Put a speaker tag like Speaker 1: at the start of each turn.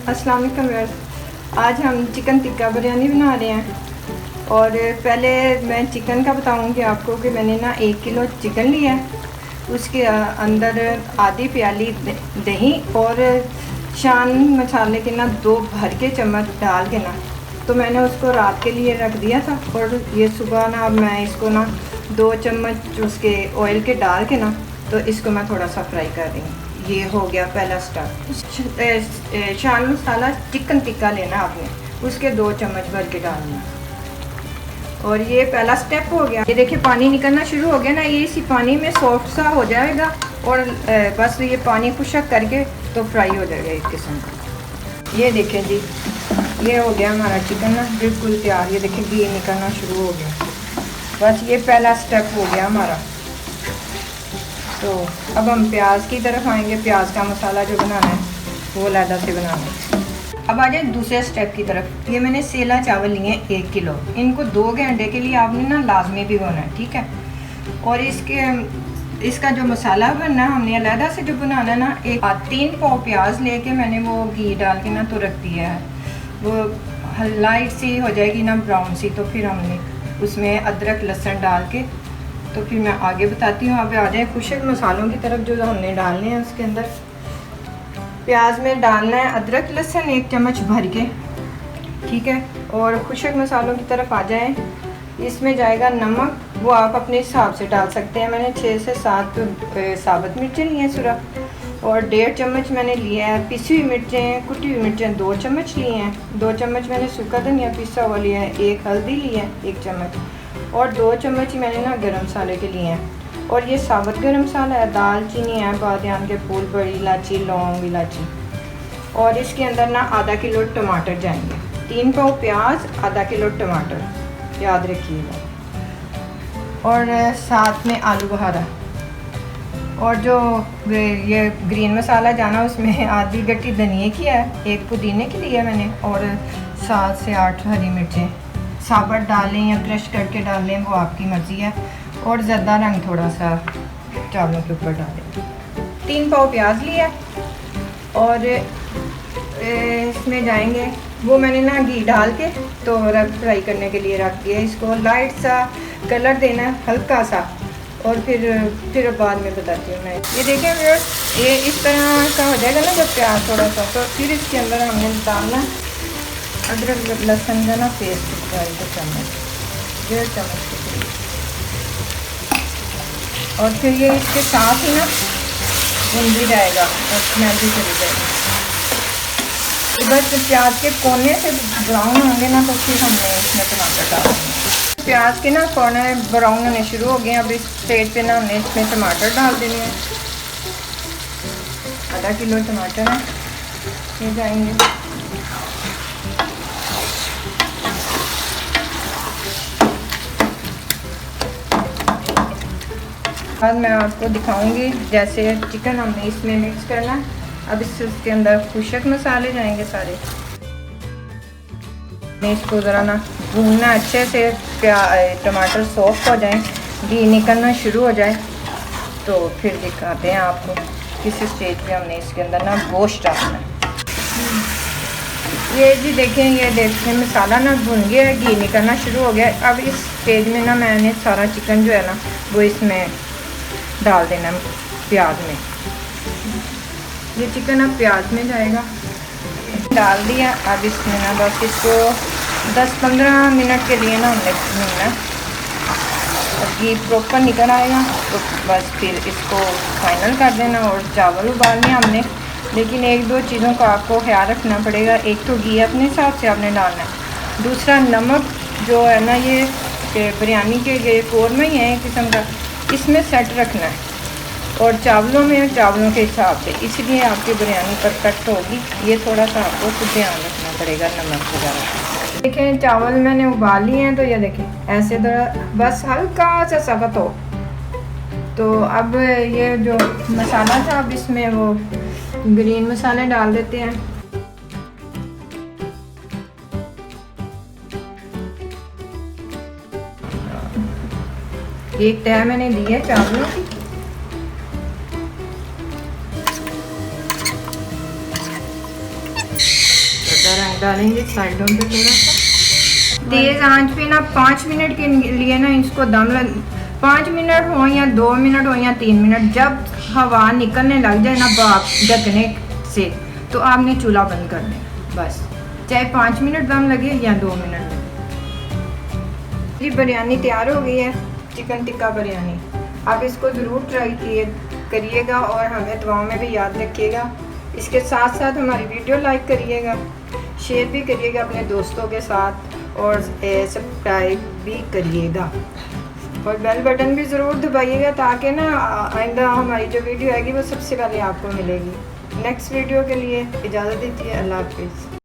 Speaker 1: अस्सलाम वालेकुम व्यूअर्स। आज हम चिकन टिक्का बिरयानी बना रहे हैं। और पहले मैं चिकन का बताऊंगी आपको कि मैंने ना 1 किलो चिकन लिया है। उसके अंदर आधी प्याली दही और शान मसाले के ना 2 भर के चम्मच डाल के ना, तो मैंने उसको रात के लिए रख दिया था। और ये सुबह ना अब मैं इसको ना 2 चम्मच उसके ऑयल के डाल के ना, तो इसको मैं थोड़ा सा फ्राई कर रही हूँ। ये हो गया पहला स्टेप। शान मसाला चिकन टिक्का लेना आपने, उसके 2 चम्मच भर के डालना। और ये पहला स्टेप हो गया। ये देखिए पानी निकलना शुरू हो गया ना, ये इसी पानी में सॉफ्ट सा हो जाएगा। और बस ये पानी खुशक करके तो फ्राई हो जाएगा एक किस्म का। ये देखें जी, ये हो गया हमारा चिकन ना बिल्कुल तैयार। ये देखें घी निकलना शुरू हो गया। बस ये पहला स्टेप हो गया हमारा। तो अब हम प्याज की तरफ आएंगे। प्याज का मसाला जो बनाना है वो अलग से बनाना है। अब आ जाए दूसरे स्टेप की तरफ। ये मैंने सेला चावल लिए हैं 1 किलो। इनको 2 घंटे के लिए आपने ना लाजमी भिगोना है, ठीक है। और इसका जो मसाला बनना है हमने अलग से जो बनाना है ना, 3 पाव प्याज लेके मैंने वो घी डाल के ना तो रख दिया है। वो लाइट सी हो जाएगी ना ब्राउन सी, तो फिर हमने उसमें अदरक लहसुन डाल के, तो फिर मैं आगे बताती हूँ। अब आ जाए खुशक मसालों की तरफ जो हमने डालने हैं। उसके अंदर प्याज में डालना है अदरक लहसुन 1 चम्मच भर के, ठीक है। और खुशक मसालों की तरफ आ जाएं। इसमें जाएगा नमक, वो आप अपने हिसाब से डाल सकते हैं। मैंने 6 से 7 साबुत मिर्चें ली हैं सुरख। और 1.5 चम्मच मैंने लिया है पिसी हुई मिर्चें। कुटी हुई मिर्चें 2 चम्मच लिए हैं। 2 चम्मच मैंने सूखा धनिया पिसा हुआ लिया है। 1 हल्दी ली है 1 चम्मच। और 2 चम्मच ही मैंने ना गरम मसाले के लिए हैं। और ये साबुत गरम मसाला है, दालचीनी है, बादियान के फूल, बड़ी इलायची, लौंग, इलायची। और इसके अंदर ना आधा किलो टमाटर जाएंगे। 3 पाव प्याज, आधा किलो टमाटर, याद रखिएगा। और साथ में आलू बुखारा। और जो ये ग्रीन मसाला जाना, उसमें आधी गट्टी धनिए की है, 1 पुदीने की लिए मैंने। और 7 से 8 हरी मिर्चें साबुत डालें या क्रश करके डालें, वो आपकी मर्ज़ी है। और ज़्यादा रंग थोड़ा सा चावलों के ऊपर डालें। 3 पाव प्याज लिया। और इसमें जाएंगे, वो मैंने ना घी डाल के तो फ्राई करने के लिए रख दिया। इसको लाइट सा कलर देना है, हल्का सा। और फिर बाद में बताती हूँ मैं। ये देखें व्यूअर्स, ये इस तरह का हो जाएगा ना जब प्याज थोड़ा सा, तो फिर इसके अंदर हमने डालना अदरक लहसुन का ना पेस्ट 1.5 चम्मच, 1.5 चम्मच के करीब। और फिर ये इसके साथ ही ना भुन भी जाएगा और स्मेल भी चली जाएगी। तो बस प्याज के कोने से ब्राउन होंगे ना, तो फिर हमने इसमें टमाटर डालना। प्याज के ना कोने ब्राउन होने शुरू हो गए। अब इस स्टेज पे ना हमने इसमें टमाटर डाल देने हैं। आधा किलो टमाटर है, ये जाएंगे। बाद मैं आपको दिखाऊंगी जैसे चिकन हमने इसमें मिक्स करना है। अब इसके अंदर खुशक मसाले जाएंगे सारे। इसको ज़रा ना भूनना अच्छे से, टमाटर सॉफ्ट हो जाए, घी निकलना शुरू हो जाए, तो फिर दिखाते हैं आपको किस स्टेज पे हमने इसके अंदर ना गोश्त डालना है। ये जी देखें, ये देखने मसाला ना भुन गया है, घी निकलना शुरू हो गया। अब इस स्टेज में ना मैंने सारा चिकन जो है ना वो इसमें डाल देना प्याज में। ये चिकन अब प्याज में जाएगा, डाल दिया। अब इसमें ना बस इसको 10-15 मिनट के लिए ना हमने भूनना। और घी प्रॉपर निकल आएगा तो बस फिर इसको फाइनल कर देना। और चावल उबालने हमने, लेकिन 1-2 चीज़ों का आपको ख्याल रखना पड़ेगा। एक तो घी अपने हिसाब से आपने डालना है, दूसरा नमक जो है ना, ये बिरयानी के ये कौरमा ही है एक किस्म का, इसमें सेट रखना है। और चावलों में चावलों के हिसाब से, इसलिए आपकी बिरयानी परफेक्ट होगी। ये थोड़ा सा आपको खुद ध्यान रखना पड़ेगा नमक वगैरह। देखें चावल मैंने उबाल लिए हैं, तो ये देखें ऐसे बस हल्का सा सख्त हो। तो अब ये जो मसाला था, अब इसमें वो ग्रीन मसाले डाल देते हैं। एक तह मैंने दी है चावलों की। डालेंगे साइडों पे थोड़ा सा। तेज़ आंच पे ना 5 मिनट के लिए ना इसको 5 मिनट हो या 2 मिनट हो या 3 मिनट, जब हवा निकलने लग जाए ना भाप ढकने से, तो आपने चूल्हा बंद कर देना बस, चाहे 5 मिनट दम लगे या 2 मिनट। ये बिरयानी तैयार हो गई है, चिकन टिक्का बिरयानी। आप इसको ज़रूर ट्राई करिएगा और हमें दुआओं में भी याद रखिएगा। इसके साथ साथ हमारी वीडियो लाइक करिएगा, शेयर भी करिएगा अपने दोस्तों के साथ, और सब्सक्राइब भी करिएगा और बेल बटन भी ज़रूर दबाइएगा, ताकि ना आइंदा हमारी जो वीडियो आएगी वो सबसे पहले आपको मिलेगी। नेक्स्ट वीडियो के लिए इजाज़त दीजिए। अल्लाह हाफिज़।